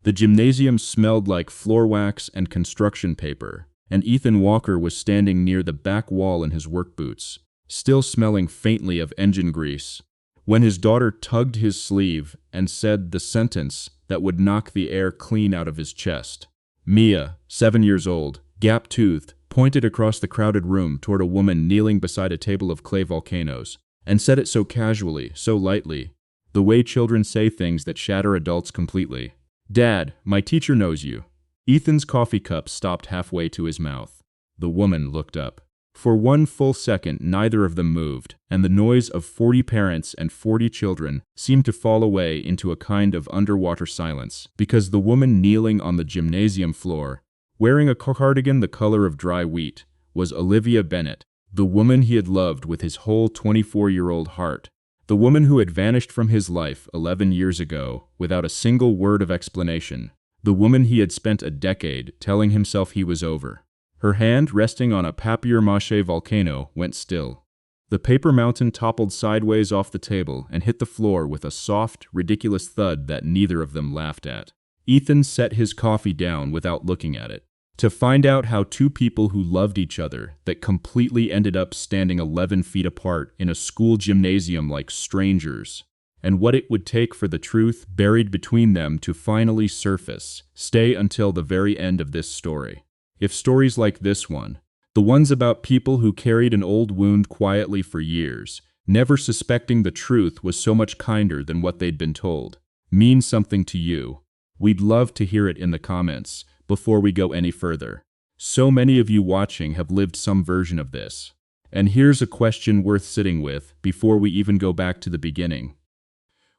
The gymnasium smelled like floor wax and construction paper, and Ethan Walker was standing near the back wall in his work boots, still smelling faintly of engine grease, when his daughter tugged his sleeve and said the sentence that would knock the air clean out of his chest. Mia, 7 years old, gap-toothed, pointed across the crowded room toward a woman kneeling beside a table of clay volcanoes, and said it so casually, so lightly, the way children say things that shatter adults completely. "Dad, my teacher knows you." Ethan's coffee cup stopped halfway to his mouth. The woman looked up. For one full second, neither of them moved, and the noise of 40 parents and 40 children seemed to fall away into a kind of underwater silence, because the woman kneeling on the gymnasium floor, wearing a cardigan the color of dry wheat, was Olivia Bennett, the woman he had loved with his whole 24-year-old heart, the woman who had vanished from his life 11 years ago without a single word of explanation, the woman he had spent a decade telling himself he was over. Her hand, resting on a papier-mâché volcano, went still. The paper mountain toppled sideways off the table and hit the floor with a soft, ridiculous thud that neither of them laughed at. Ethan set his coffee down without looking at it. To find out how two people who loved each other that completely ended up standing 11 feet apart in a school gymnasium like strangers, and what it would take for the truth buried between them to finally surface, stay until the very end of this story. If stories like this one, the ones about people who carried an old wound quietly for years, never suspecting the truth was so much kinder than what they'd been told, mean something to you, we'd love to hear it in the comments before we go any further. So many of you watching have lived some version of this. And here's a question worth sitting with before we even go back to the beginning.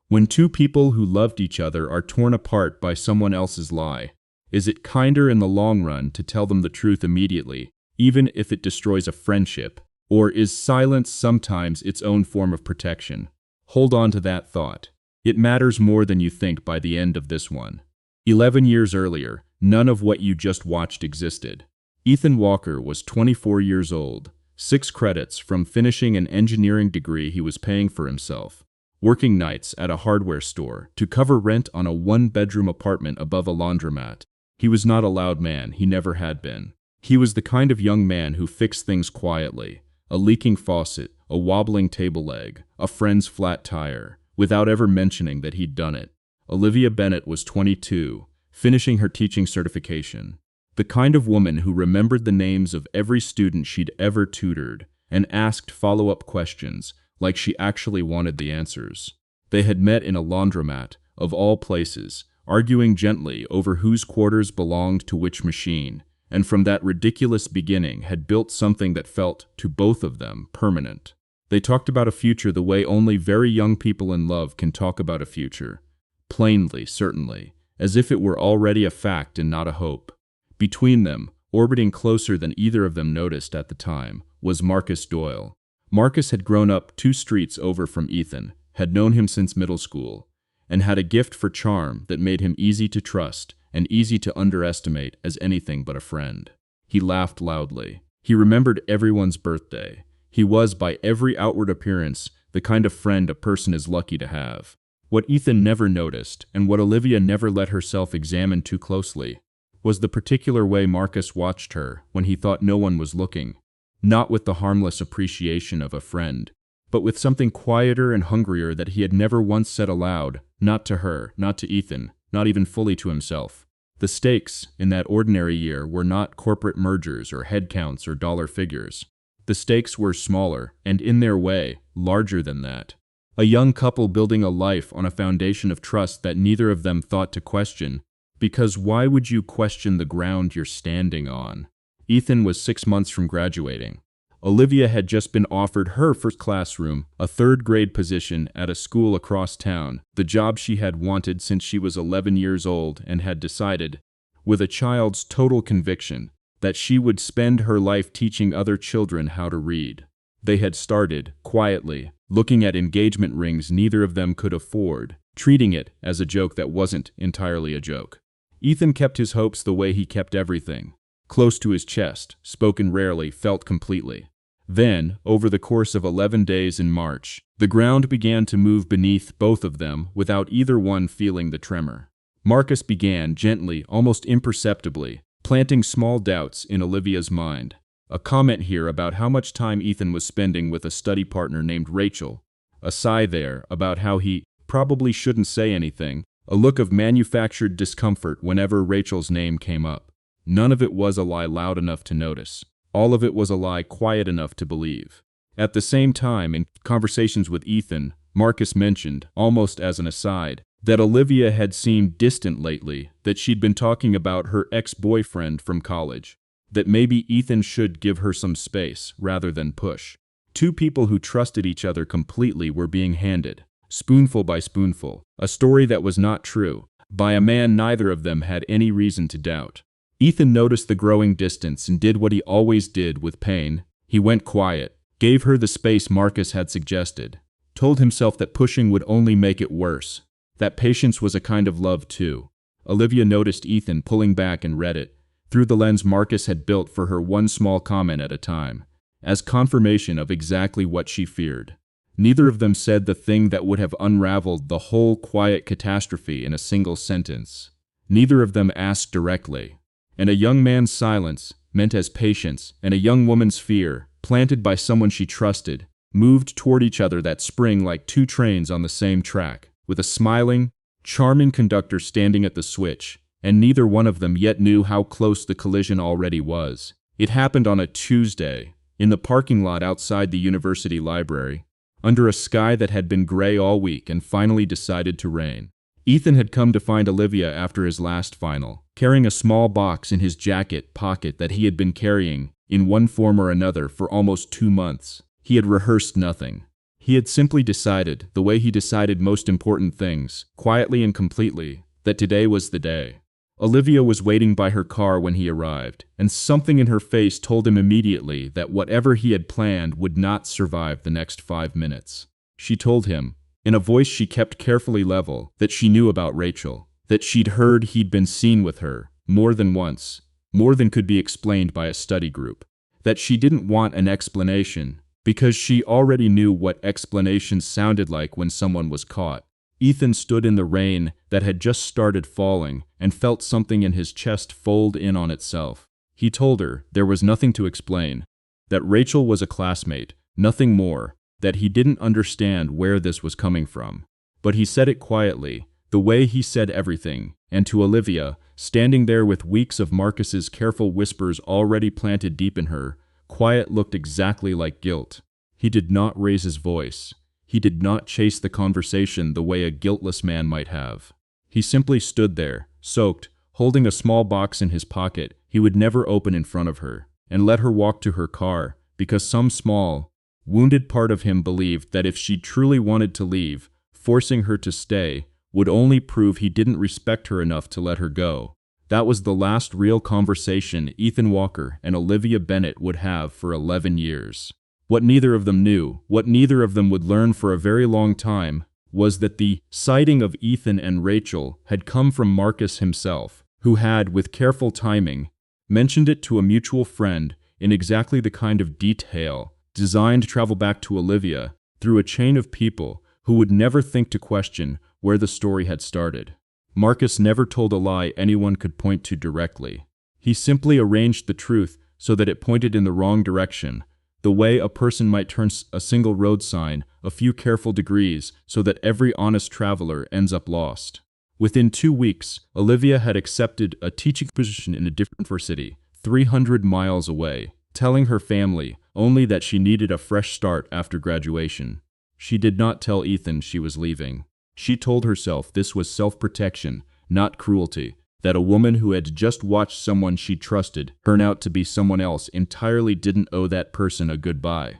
When two people who loved each other are torn apart by someone else's lie, is it kinder in the long run to tell them the truth immediately, even if it destroys a friendship? Or is silence sometimes its own form of protection? Hold on to that thought. It matters more than you think by the end of this one. 11 years earlier, none of what you just watched existed. Ethan Walker was 24 years old, 6 credits from finishing an engineering degree he was paying for himself, working nights at a hardware store to cover rent on a 1-bedroom apartment above a laundromat. He was not a loud man, he never had been. He was the kind of young man who fixed things quietly, a leaking faucet, a wobbling table leg, a friend's flat tire, without ever mentioning that he'd done it. Olivia Bennett was 22, finishing her teaching certification. The kind of woman who remembered the names of every student she'd ever tutored and asked follow-up questions like she actually wanted the answers. They had met in a laundromat, of all places, arguing gently over whose quarters belonged to which machine, and from that ridiculous beginning had built something that felt, to both of them, permanent. They talked about a future the way only very young people in love can talk about a future. Plainly, certainly, as if it were already a fact and not a hope. Between them, orbiting closer than either of them noticed at the time, was Marcus Doyle. Marcus had grown up 2 streets over from Ethan, had known him since middle school, and had a gift for charm that made him easy to trust and easy to underestimate as anything but a friend. He laughed loudly. He remembered everyone's birthday. He was, by every outward appearance, the kind of friend a person is lucky to have. What Ethan never noticed, and what Olivia never let herself examine too closely, was the particular way Marcus watched her when he thought no one was looking, not with the harmless appreciation of a friend, but with something quieter and hungrier that he had never once said aloud, not to her, not to Ethan, not even fully to himself. The stakes, in that ordinary year, were not corporate mergers or headcounts or dollar figures. The stakes were smaller, and in their way, larger than that. A young couple building a life on a foundation of trust that neither of them thought to question, because why would you question the ground you're standing on? Ethan was 6 months from graduating. Olivia had just been offered her first classroom, a 3rd-grade position at a school across town, the job she had wanted since she was 11 years old and had decided, with a child's total conviction, that she would spend her life teaching other children how to read. They had started, quietly, looking at engagement rings neither of them could afford, treating it as a joke that wasn't entirely a joke. Ethan kept his hopes the way he kept everything. Close to his chest, spoken rarely, felt completely. Then, over the course of 11 days in March, the ground began to move beneath both of them without either one feeling the tremor. Marcus began gently, almost imperceptibly, planting small doubts in Olivia's mind. A comment here about how much time Ethan was spending with a study partner named Rachel. A sigh there about how he probably shouldn't say anything. A look of manufactured discomfort whenever Rachel's name came up. None of it was a lie loud enough to notice. All of it was a lie quiet enough to believe. At the same time, in conversations with Ethan, Marcus mentioned, almost as an aside, that Olivia had seemed distant lately, that she'd been talking about her ex-boyfriend from college, that maybe Ethan should give her some space rather than push. Two people who trusted each other completely were being handed, spoonful by spoonful, a story that was not true, by a man neither of them had any reason to doubt. Ethan noticed the growing distance and did what he always did with pain. He went quiet, gave her the space Marcus had suggested, told himself that pushing would only make it worse, that patience was a kind of love too. Olivia noticed Ethan pulling back and read it, through the lens Marcus had built for her, one small comment at a time, as confirmation of exactly what she feared. Neither of them said the thing that would have unraveled the whole quiet catastrophe in a single sentence. Neither of them asked directly. And a young man's silence, meant as patience, and a young woman's fear, planted by someone she trusted, moved toward each other that spring like two trains on the same track, with a smiling, charming conductor standing at the switch, and neither one of them yet knew how close the collision already was. It happened on a Tuesday, in the parking lot outside the university library, under a sky that had been gray all week and finally decided to rain. Ethan had come to find Olivia after his last final, carrying a small box in his jacket pocket that he had been carrying, in one form or another, for almost 2 months. He had rehearsed nothing. He had simply decided, the way he decided most important things, quietly and completely, that today was the day. Olivia was waiting by her car when he arrived, and something in her face told him immediately that whatever he had planned would not survive the next 5 minutes. She told him, in a voice she kept carefully level, that she knew about Rachel, that she'd heard he'd been seen with her, more than once, more than could be explained by a study group, that she didn't want an explanation, because she already knew what explanations sounded like when someone was caught. Ethan stood in the rain that had just started falling and felt something in his chest fold in on itself. He told her there was nothing to explain, that Rachel was a classmate, nothing more, that he didn't understand where this was coming from. But he said it quietly, the way he said everything, and to Olivia, standing there with weeks of Marcus's careful whispers already planted deep in her, quiet looked exactly like guilt. He did not raise his voice. He did not chase the conversation the way a guiltless man might have. He simply stood there, soaked, holding a small box in his pocket he would never open in front of her, and let her walk to her car, because some small, wounded part of him believed that if she truly wanted to leave, forcing her to stay would only prove he didn't respect her enough to let her go. That was the last real conversation Ethan Walker and Olivia Bennett would have for 11 years. What neither of them knew, what neither of them would learn for a very long time, was that the sighting of Ethan and Rachel had come from Marcus himself, who had, with careful timing, mentioned it to a mutual friend in exactly the kind of detail designed to travel back to Olivia through a chain of people who would never think to question where the story had started. Marcus never told a lie anyone could point to directly. He simply arranged the truth so that it pointed in the wrong direction, the way a person might turn a single road sign a few careful degrees so that every honest traveler ends up lost. Within 2 weeks, Olivia had accepted a teaching position in a different university, 300 miles away, telling her family only that she needed a fresh start after graduation. She did not tell Ethan she was leaving. She told herself this was self-protection, not cruelty, that a woman who had just watched someone she trusted turn out to be someone else entirely didn't owe that person a goodbye.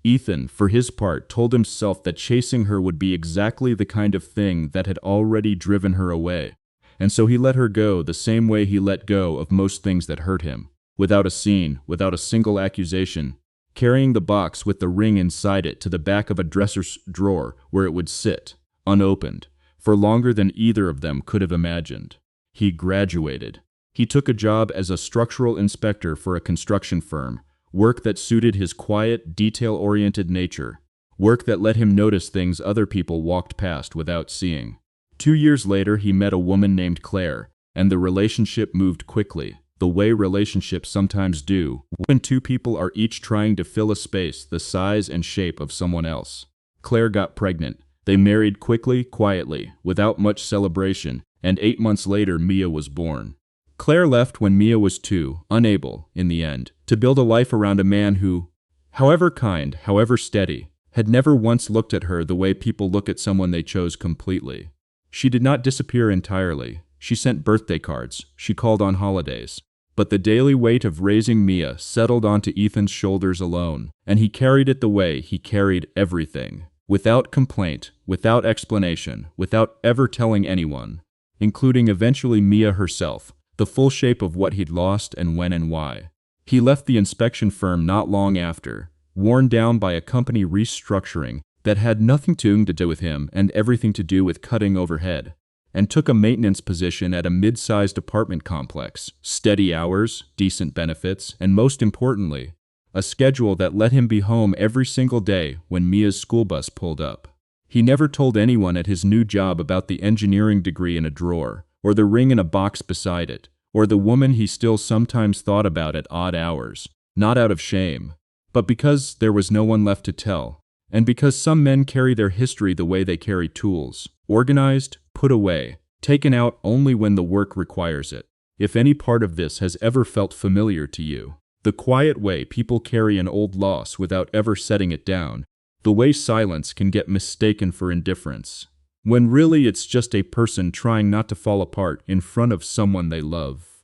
Ethan, for his part, told himself that chasing her would be exactly the kind of thing that had already driven her away, and so he let her go the same way he let go of most things that hurt him, without a scene, without a single accusation, carrying the box with the ring inside it to the back of a dresser's drawer where it would sit, unopened, for longer than either of them could have imagined. He graduated. He took a job as a structural inspector for a construction firm, work that suited his quiet, detail-oriented nature, work that let him notice things other people walked past without seeing. 2 years later, he met a woman named Claire, and the relationship moved quickly, the way relationships sometimes do, when two people are each trying to fill a space the size and shape of someone else. Claire got pregnant. They married quickly, quietly, without much celebration, and 8 months later Mia was born. Claire left when Mia was 2, unable, in the end, to build a life around a man who, however kind, however steady, had never once looked at her the way people look at someone they chose completely. She did not disappear entirely. She sent birthday cards. She called on holidays. But the daily weight of raising Mia settled onto Ethan's shoulders alone, and he carried it the way he carried everything, without complaint, without explanation, without ever telling anyone, including eventually Mia herself, the full shape of what he'd lost and when and why. He left the inspection firm not long after, worn down by a company restructuring that had nothing to do with him and everything to do with cutting overhead, and took a maintenance position at a mid-sized apartment complex, steady hours, decent benefits, and most importantly, a schedule that let him be home every single day when Mia's school bus pulled up. He never told anyone at his new job about the engineering degree in a drawer, or the ring in a box beside it, or the woman he still sometimes thought about at odd hours, not out of shame, but because there was no one left to tell, and because some men carry their history the way they carry tools, organized, put away, taken out only when the work requires it. If any part of this has ever felt familiar to you, the quiet way people carry an old loss without ever setting it down, the way silence can get mistaken for indifference, when really it's just a person trying not to fall apart in front of someone they love.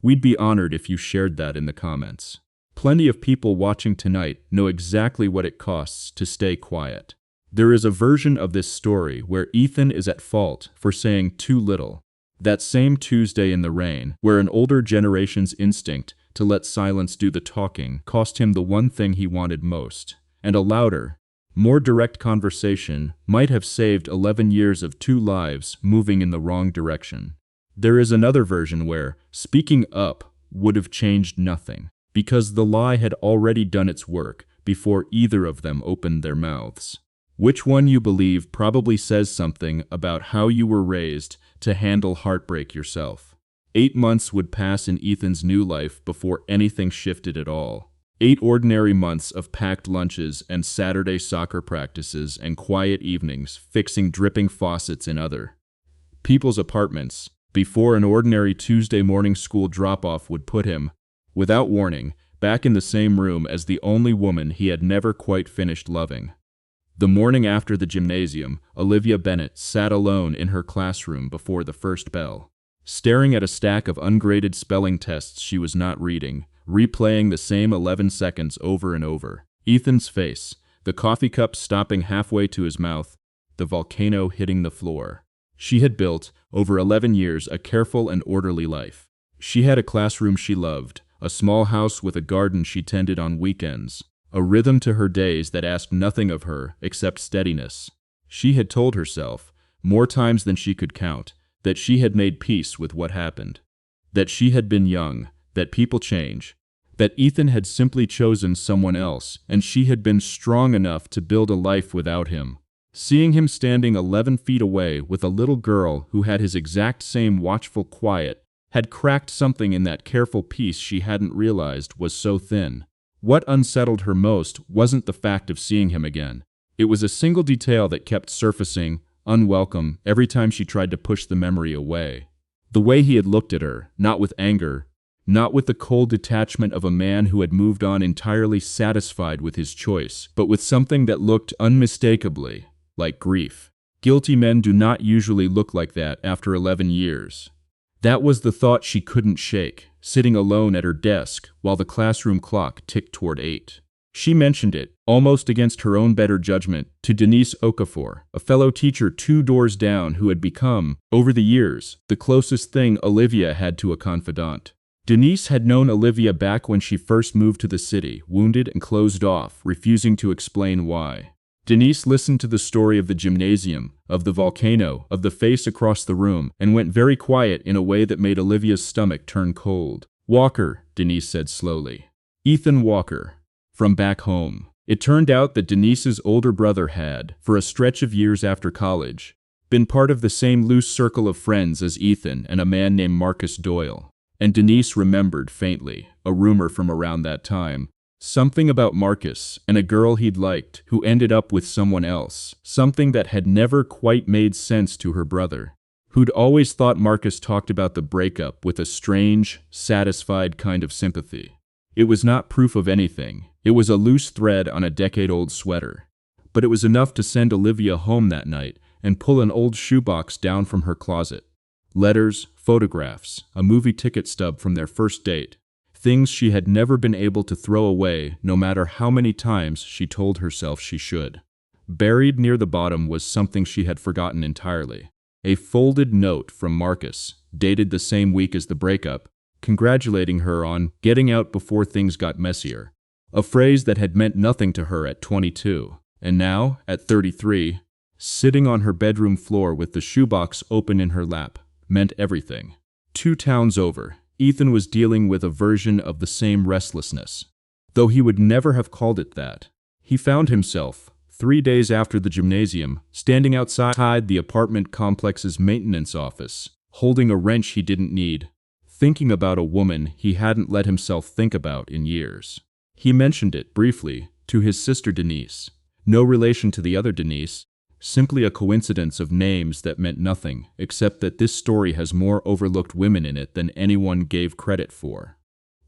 We'd be honored if you shared that in the comments. Plenty of people watching tonight know exactly what it costs to stay quiet. There is a version of this story where Ethan is at fault for saying too little. That same Tuesday in the rain, where an older generation's instinct to let silence do the talking cost him the one thing he wanted most, and a louder, more direct conversation might have saved 11 years of 2 lives moving in the wrong direction. There is another version where speaking up would have changed nothing, because the lie had already done its work before either of them opened their mouths. Which one you believe probably says something about how you were raised to handle heartbreak yourself. 8 months would pass in Ethan's new life before anything shifted at all. 8 ordinary months of packed lunches and Saturday soccer practices and quiet evenings fixing dripping faucets in other people's apartments, before an ordinary Tuesday morning school drop-off would put him, without warning, back in the same room as the only woman he had never quite finished loving. The morning after the gymnasium, Olivia Bennett sat alone in her classroom before the first bell, staring at a stack of ungraded spelling tests she was not reading, replaying the same 11 seconds over and over. Ethan's face, the coffee cup stopping halfway to his mouth, the volcano hitting the floor. She had built, over 11 years, a careful and orderly life. She had a classroom she loved, a small house with a garden she tended on weekends, a rhythm to her days that asked nothing of her except steadiness. She had told herself, more times than she could count, that she had made peace with what happened, that she had been young, that people change, that Ethan had simply chosen someone else, and she had been strong enough to build a life without him. Seeing him standing 11 feet away with a little girl who had his exact same watchful quiet had cracked something in that careful peace she hadn't realized was so thin. What unsettled her most wasn't the fact of seeing him again. It was a single detail that kept surfacing, unwelcome, every time she tried to push the memory away. The way he had looked at her, not with anger, not with the cold detachment of a man who had moved on entirely satisfied with his choice, but with something that looked unmistakably like grief. Guilty men do not usually look like that after 11 years. That was the thought she couldn't shake, sitting alone at her desk while the classroom clock ticked toward 8. She mentioned it, almost against her own better judgment, to Denise Okafor, a fellow teacher 2 doors down who had become, over the years, the closest thing Olivia had to a confidant. Denise had known Olivia back when she first moved to the city, wounded and closed off, refusing to explain why. Denise listened to the story of the gymnasium, of the volcano, of the face across the room, and went very quiet in a way that made Olivia's stomach turn cold. Walker, Denise said slowly. Ethan Walker. From back home. It turned out that Denise's older brother had, for a stretch of years after college, been part of the same loose circle of friends as Ethan and a man named Marcus Doyle. And Denise remembered faintly a rumor from around that time. Something about Marcus and a girl he'd liked who ended up with someone else. Something that had never quite made sense to her brother, who'd always thought Marcus talked about the breakup with a strange, satisfied kind of sympathy. It was not proof of anything. It was a loose thread on a decade-old sweater. But it was enough to send Olivia home that night and pull an old shoebox down from her closet. Letters, photographs, a movie ticket stub from their first date. Things she had never been able to throw away, no matter how many times she told herself she should. Buried near the bottom was something she had forgotten entirely. A folded note from Marcus, dated the same week as the breakup, congratulating her on getting out before things got messier. A phrase that had meant nothing to her at 22, and now, at 33, sitting on her bedroom floor with the shoebox open in her lap, meant everything. 2 towns over, Ethan was dealing with a version of the same restlessness. Though he would never have called it that. He found himself, 3 days after the gymnasium, standing outside the apartment complex's maintenance office, holding a wrench he didn't need, thinking about a woman he hadn't let himself think about in years. He mentioned it, briefly, to his sister Denise. No relation to the other Denise, simply a coincidence of names that meant nothing, except that this story has more overlooked women in it than anyone gave credit for.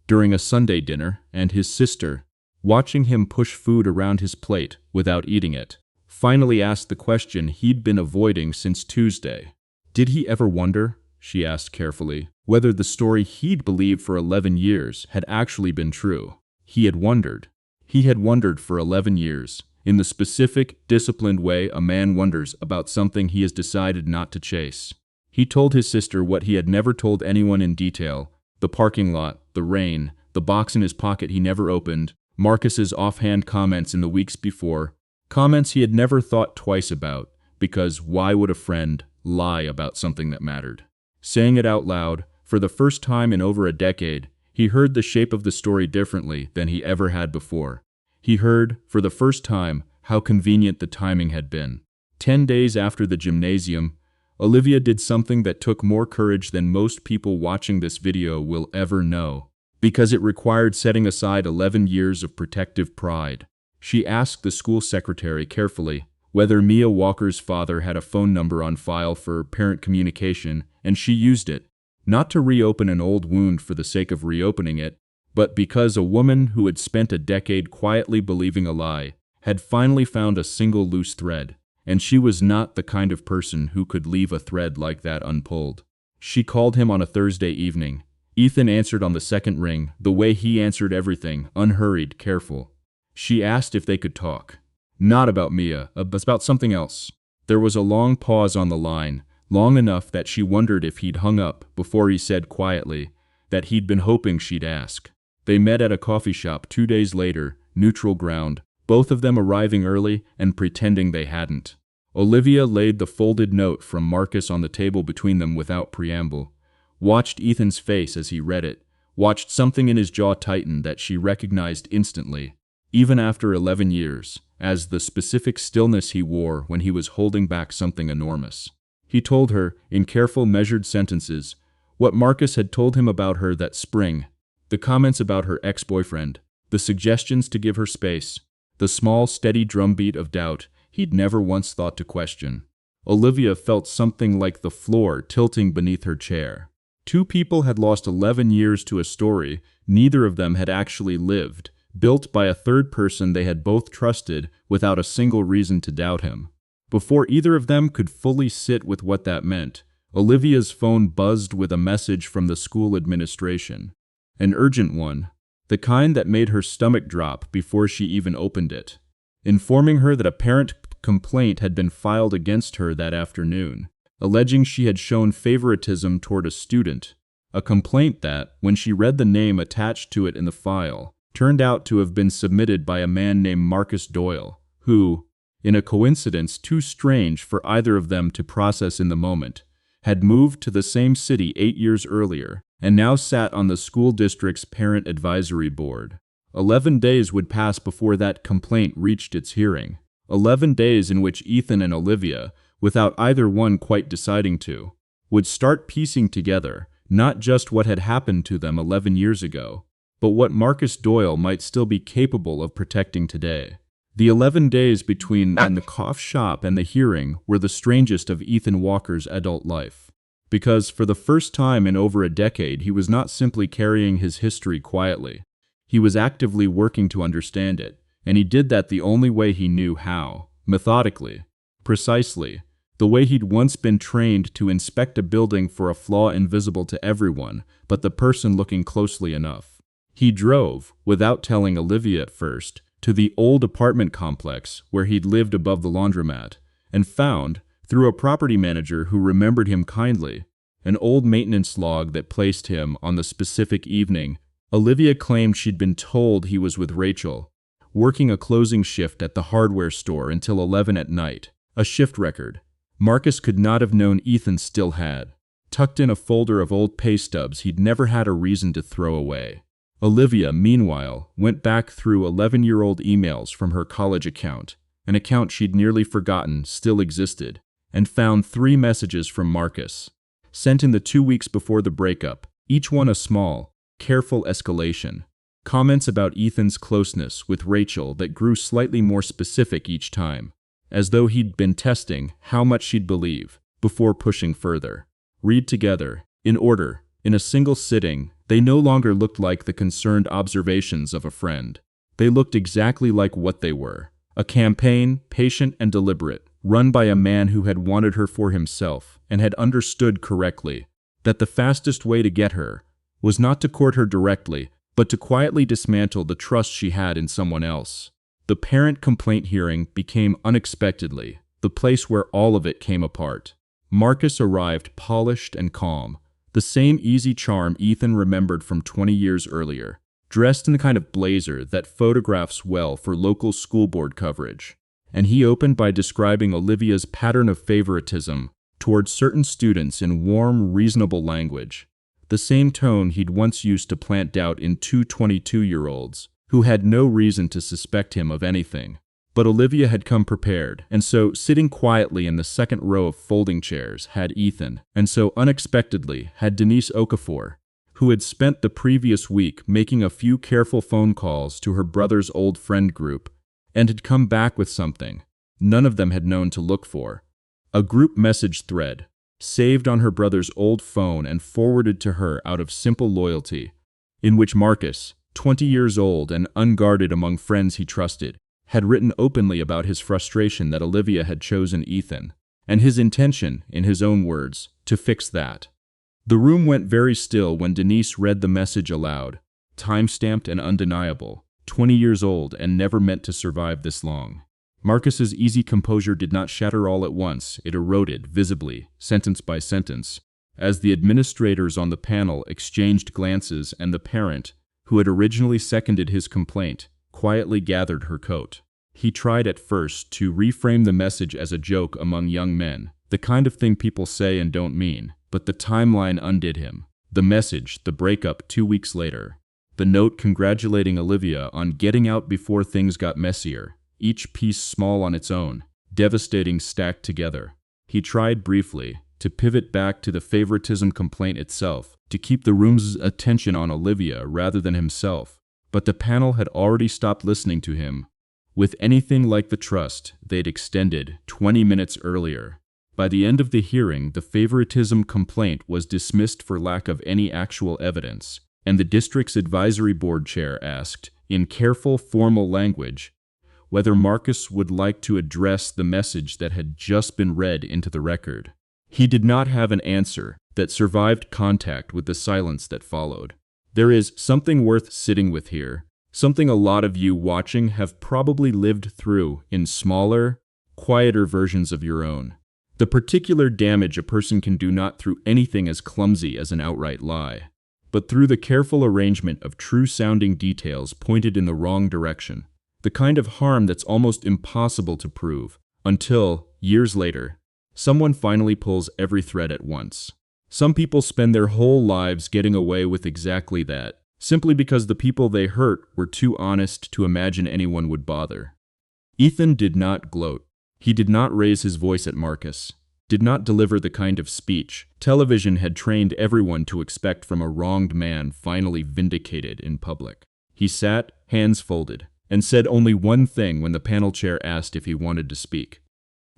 During a Sunday dinner, and his sister, watching him push food around his plate without eating it, finally asked the question he'd been avoiding since Tuesday. Did he ever wonder, she asked carefully, whether the story he'd believed for 11 years had actually been true? He had wondered. He had wondered for 11 years, in the specific, disciplined way a man wonders about something he has decided not to chase. He told his sister what he had never told anyone in detail: the parking lot, the rain, the box in his pocket he never opened, Marcus's offhand comments in the weeks before, comments he had never thought twice about, because why would a friend lie about something that mattered? Saying it out loud, for the first time in over a decade, he heard the shape of the story differently than he ever had before. He heard, for the first time, how convenient the timing had been. 10 days after the gymnasium, Olivia did something that took more courage than most people watching this video will ever know, because it required setting aside 11 years of protective pride. She asked the school secretary carefully whether Mia Walker's father had a phone number on file for parent communication, and she used it, not to reopen an old wound for the sake of reopening it, but because a woman who had spent a decade quietly believing a lie had finally found a single loose thread, and she was not the kind of person who could leave a thread like that unpulled. She called him on a Thursday evening. Ethan answered on the second ring, the way he answered everything, unhurried, careful. She asked if they could talk. Not about Mia, but about something else. There was a long pause on the line, long enough that she wondered if he'd hung up before he said quietly that he'd been hoping she'd ask. They met at a coffee shop 2 days later, neutral ground, both of them arriving early and pretending they hadn't. Olivia laid the folded note from Marcus on the table between them without preamble, watched Ethan's face as he read it, watched something in his jaw tighten that she recognized instantly, even after 11 years, as the specific stillness he wore when he was holding back something enormous. He told her, in careful, measured sentences, what Marcus had told him about her that spring, the comments about her ex-boyfriend, the suggestions to give her space, the small, steady drumbeat of doubt he'd never once thought to question. Olivia felt something like the floor tilting beneath her chair. 2 people had lost 11 years to a story neither of them had actually lived, built by a third person they had both trusted without a single reason to doubt him. Before either of them could fully sit with what that meant, Olivia's phone buzzed with a message from the school administration. An urgent one, the kind that made her stomach drop before she even opened it, informing her that a parent complaint had been filed against her that afternoon, alleging she had shown favoritism toward a student, a complaint that, when she read the name attached to it in the file, turned out to have been submitted by a man named Marcus Doyle, who, in a coincidence too strange for either of them to process in the moment, had moved to the same city 8 years earlier and now sat on the school district's parent advisory board. 11 days would pass before that complaint reached its hearing. 11 days in which Ethan and Olivia without either one quite deciding to, would start piecing together not just what had happened to them 11 years ago, but what Marcus Doyle might still be capable of protecting today. The 11 days between the cough shop and the hearing were the strangest of Ethan Walker's adult life. Because for the first time in over a decade, he was not simply carrying his history quietly. He was actively working to understand it, and he did that the only way he knew how, methodically, precisely, the way he'd once been trained to inspect a building for a flaw invisible to everyone but the person looking closely enough. He drove, without telling Olivia at first, to the old apartment complex where he'd lived above the laundromat, and found, through a property manager who remembered him kindly, an old maintenance log that placed him on the specific evening Olivia claimed she'd been told he was with Rachel, working a closing shift at the hardware store until 11 at night, a shift record Marcus could not have known Ethan still had, tucked in a folder of old pay stubs he'd never had a reason to throw away. Olivia, meanwhile, went back through 11-year-old emails from her college account, an account she'd nearly forgotten still existed, and found 3 messages from Marcus, sent in the 2 weeks before the breakup, each one a small, careful escalation. Comments about Ethan's closeness with Rachel that grew slightly more specific each time, as though he'd been testing how much she'd believe before pushing further. Read together, in order, in a single sitting, they no longer looked like the concerned observations of a friend. They looked exactly like what they were, a campaign, patient and deliberate, run by a man who had wanted her for himself and had understood correctly that the fastest way to get her was not to court her directly, but to quietly dismantle the trust she had in someone else. The parent complaint hearing became unexpectedly the place where all of it came apart. Marcus arrived polished and calm, the same easy charm Ethan remembered from 20 years earlier, dressed in the kind of blazer that photographs well for local school board coverage. And he opened by describing Olivia's pattern of favoritism towards certain students in warm, reasonable language, the same tone he'd once used to plant doubt in 2 22-year-olds who had no reason to suspect him of anything. But Olivia had come prepared, and so sitting quietly in the second row of folding chairs had Ethan, and so unexpectedly had Denise Okafor, who had spent the previous week making a few careful phone calls to her brother's old friend group, and had come back with something none of them had known to look for. A group message thread, saved on her brother's old phone and forwarded to her out of simple loyalty, in which Marcus, 20 years old and unguarded among friends he trusted, had written openly about his frustration that Olivia had chosen Ethan, and his intention, in his own words, to fix that. The room went very still when Denise read the message aloud, time-stamped and undeniable, 20 years old and never meant to survive this long. Marcus's easy composure did not shatter all at once. It eroded, visibly, sentence by sentence, as the administrators on the panel exchanged glances and the parent, who had originally seconded his complaint, quietly gathered her coat. He tried at first to reframe the message as a joke among young men, the kind of thing people say and don't mean, but the timeline undid him. The message, the breakup 2 weeks later, the note congratulating Olivia on getting out before things got messier, each piece small on its own, devastating stacked together. He tried briefly to pivot back to the favoritism complaint itself, to keep the room's attention on Olivia rather than himself, but the panel had already stopped listening to him with anything like the trust they'd extended 20 minutes earlier. By the end of the hearing, the favoritism complaint was dismissed for lack of any actual evidence, and the district's advisory board chair asked, in careful, formal language, whether Marcus would like to address the message that had just been read into the record. He did not have an answer that survived contact with the silence that followed. There is something worth sitting with here, something a lot of you watching have probably lived through in smaller, quieter versions of your own. The particular damage a person can do not through anything as clumsy as an outright lie, but through the careful arrangement of true-sounding details pointed in the wrong direction. The kind of harm that's almost impossible to prove, until, years later, someone finally pulls every thread at once. Some people spend their whole lives getting away with exactly that, simply because the people they hurt were too honest to imagine anyone would bother. Ethan did not gloat. He did not raise his voice at Marcus, did not deliver the kind of speech television had trained everyone to expect from a wronged man finally vindicated in public. He sat, hands folded, and said only one thing when the panel chair asked if he wanted to speak: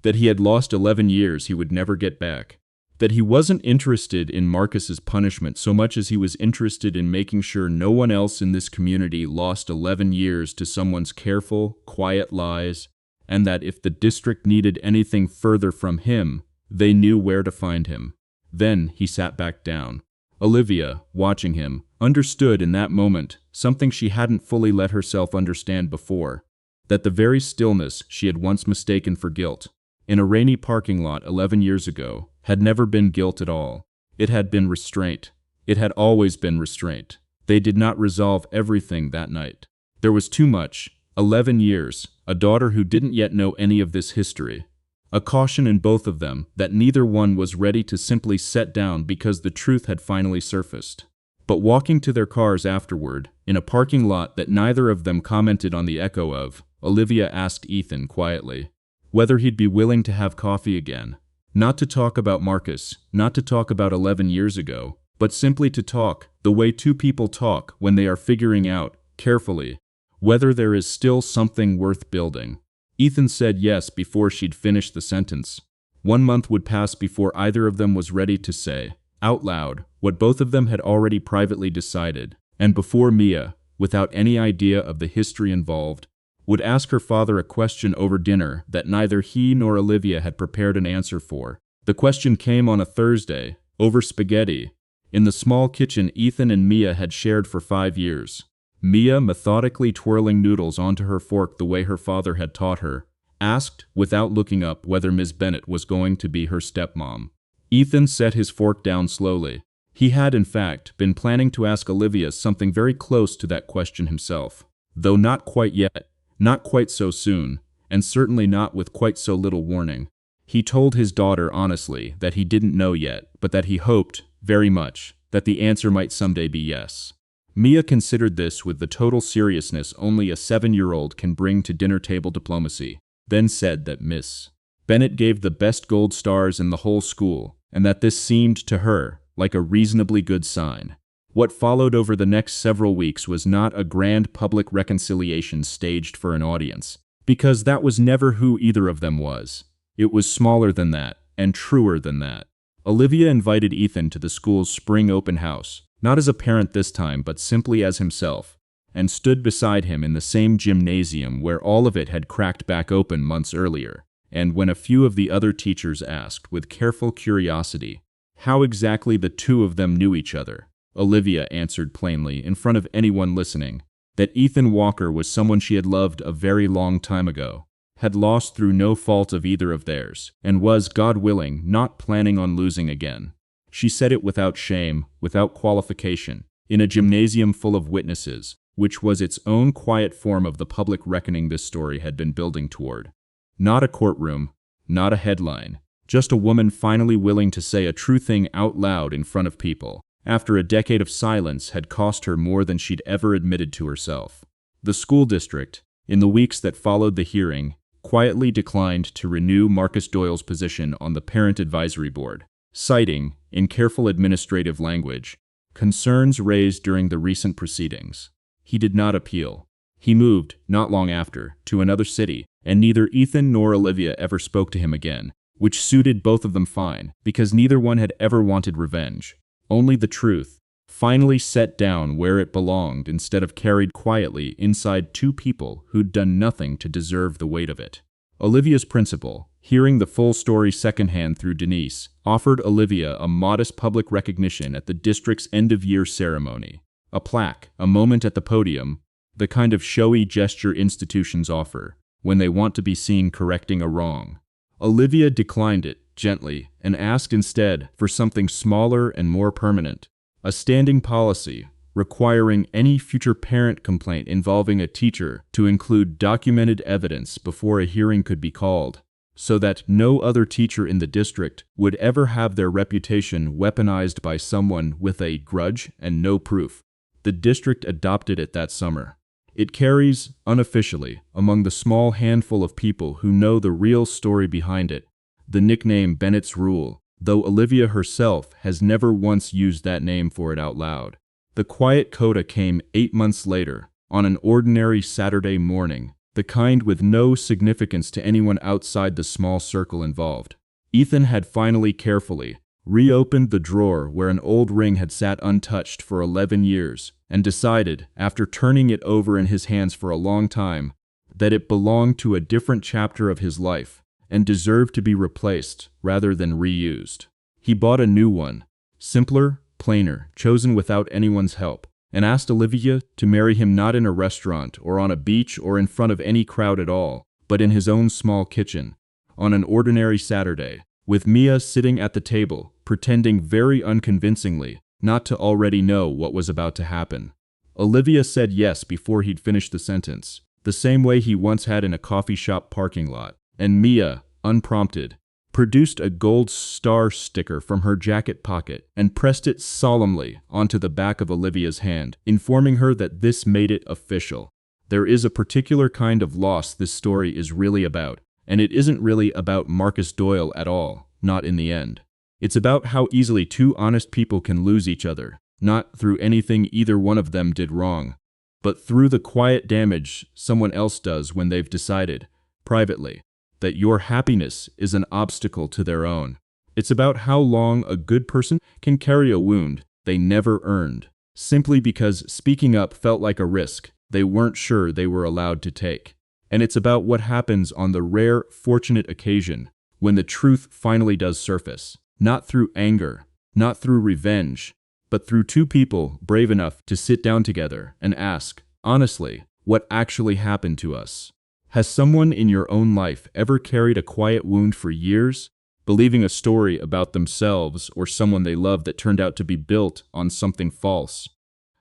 that he had lost 11 years he would never get back. That he wasn't interested in Marcus's punishment so much as he was interested in making sure no one else in this community lost 11 years to someone's careful, quiet lies, and that if the district needed anything further from him, they knew where to find him. Then he sat back down. Olivia, watching him, understood in that moment something she hadn't fully let herself understand before, that the very stillness she had once mistaken for guilt in a rainy parking lot 11 years ago had never been guilt at all. It had been restraint. It had always been restraint. They did not resolve everything that night. There was too much. 11 years, a daughter who didn't yet know any of this history. A caution in both of them that neither one was ready to simply set down because the truth had finally surfaced. But walking to their cars afterward, in a parking lot that neither of them commented on the echo of, Olivia asked Ethan quietly whether he'd be willing to have coffee again. Not to talk about Marcus, not to talk about 11 years ago, but simply to talk the way two people talk when they are figuring out, carefully, whether there is still something worth building. Ethan said yes before she'd finished the sentence. 1 month would pass before either of them was ready to say, out loud, what both of them had already privately decided, and before Mia, without any idea of the history involved, would ask her father a question over dinner that neither he nor Olivia had prepared an answer for. The question came on a Thursday, over spaghetti, in the small kitchen Ethan and Mia had shared for 5 years. Mia, methodically twirling noodles onto her fork the way her father had taught her, asked, without looking up, whether Ms. Bennett was going to be her stepmom. Ethan set his fork down slowly. He had, in fact, been planning to ask Olivia something very close to that question himself, though not quite yet. Not quite so soon, and certainly not with quite so little warning. He told his daughter honestly that he didn't know yet, but that he hoped, very much, that the answer might someday be yes. Mia considered this with the total seriousness only a 7-year-old can bring to dinner-table diplomacy, then said that Miss Bennett gave the best gold stars in the whole school, and that this seemed to her like a reasonably good sign. What followed over the next several weeks was not a grand public reconciliation staged for an audience, because that was never who either of them was. It was smaller than that, and truer than that. Olivia invited Ethan to the school's spring open house, not as a parent this time but simply as himself, and stood beside him in the same gymnasium where all of it had cracked back open months earlier, and when a few of the other teachers asked with careful curiosity how exactly the two of them knew each other, Olivia answered plainly, in front of anyone listening, that Ethan Walker was someone she had loved a very long time ago, had lost through no fault of either of theirs, and was, God willing, not planning on losing again. She said it without shame, without qualification, in a gymnasium full of witnesses, which was its own quiet form of the public reckoning this story had been building toward. Not a courtroom, not a headline, just a woman finally willing to say a true thing out loud in front of people, after a decade of silence had cost her more than she'd ever admitted to herself. The school district, in the weeks that followed the hearing, quietly declined to renew Marcus Doyle's position on the Parent Advisory Board, citing, in careful administrative language, concerns raised during the recent proceedings. He did not appeal. He moved, not long after, to another city, and neither Ethan nor Olivia ever spoke to him again, which suited both of them fine, because neither one had ever wanted revenge. Only the truth, finally set down where it belonged instead of carried quietly inside two people who'd done nothing to deserve the weight of it. Olivia's principal, hearing the full story secondhand through Denise, offered Olivia a modest public recognition at the district's end-of-year ceremony. A plaque, a moment at the podium, the kind of showy gesture institutions offer when they want to be seen correcting a wrong. Olivia declined it gently and asked instead for something smaller and more permanent, a standing policy requiring any future parent complaint involving a teacher to include documented evidence before a hearing could be called, so that no other teacher in the district would ever have their reputation weaponized by someone with a grudge and no proof. The district adopted it that summer. It carries, unofficially, among the small handful of people who know the real story behind it, the nickname Bennett's Rule, though Olivia herself has never once used that name for it out loud. The quiet coda came 8 months later, on an ordinary Saturday morning, the kind with no significance to anyone outside the small circle involved. Ethan had finally carefully reopened the drawer where an old ring had sat untouched for 11 years, and decided, after turning it over in his hands for a long time, that it belonged to a different chapter of his life, and deserved to be replaced rather than reused. He bought a new one, simpler, plainer, chosen without anyone's help, and asked Olivia to marry him not in a restaurant or on a beach or in front of any crowd at all, but in his own small kitchen, on an ordinary Saturday, with Mia sitting at the table, pretending very unconvincingly not to already know what was about to happen. Olivia said yes before he'd finished the sentence, the same way he once had in a coffee shop parking lot, and Mia, unprompted, produced a gold star sticker from her jacket pocket and pressed it solemnly onto the back of Olivia's hand, informing her that this made it official. There is a particular kind of loss this story is really about, and it isn't really about Marcus Doyle at all, not in the end. It's about how easily two honest people can lose each other, not through anything either one of them did wrong, but through the quiet damage someone else does when they've decided, privately, that your happiness is an obstacle to their own. It's about how long a good person can carry a wound they never earned, simply because speaking up felt like a risk they weren't sure they were allowed to take. And it's about what happens on the rare, fortunate occasion when the truth finally does surface, not through anger, not through revenge, but through two people brave enough to sit down together and ask, honestly, what actually happened to us. Has someone in your own life ever carried a quiet wound for years, believing a story about themselves or someone they love that turned out to be built on something false?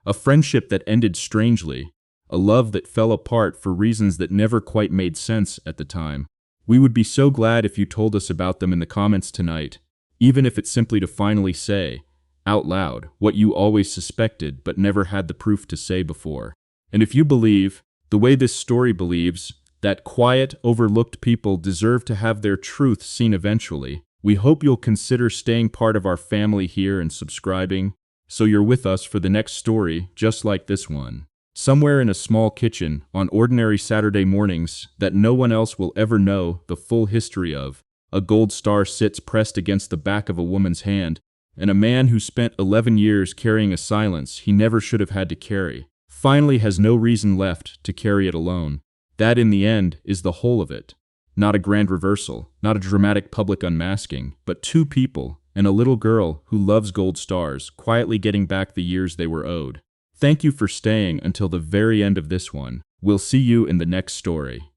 A friendship that ended strangely, a love that fell apart for reasons that never quite made sense at the time. We would be so glad if you told us about them in the comments tonight, even if it's simply to finally say, out loud, what you always suspected but never had the proof to say before. And if you believe, the way this story believes, that quiet, overlooked people deserve to have their truth seen eventually, we hope you'll consider staying part of our family here and subscribing, so you're with us for the next story just like this one. Somewhere in a small kitchen, on ordinary Saturday mornings that no one else will ever know the full history of, a gold star sits pressed against the back of a woman's hand, and a man who spent 11 years carrying a silence he never should have had to carry, finally has no reason left to carry it alone. That, in the end, is the whole of it. Not a grand reversal, not a dramatic public unmasking, but two people and a little girl who loves gold stars quietly getting back the years they were owed. Thank you for staying until the very end of this one. We'll see you in the next story.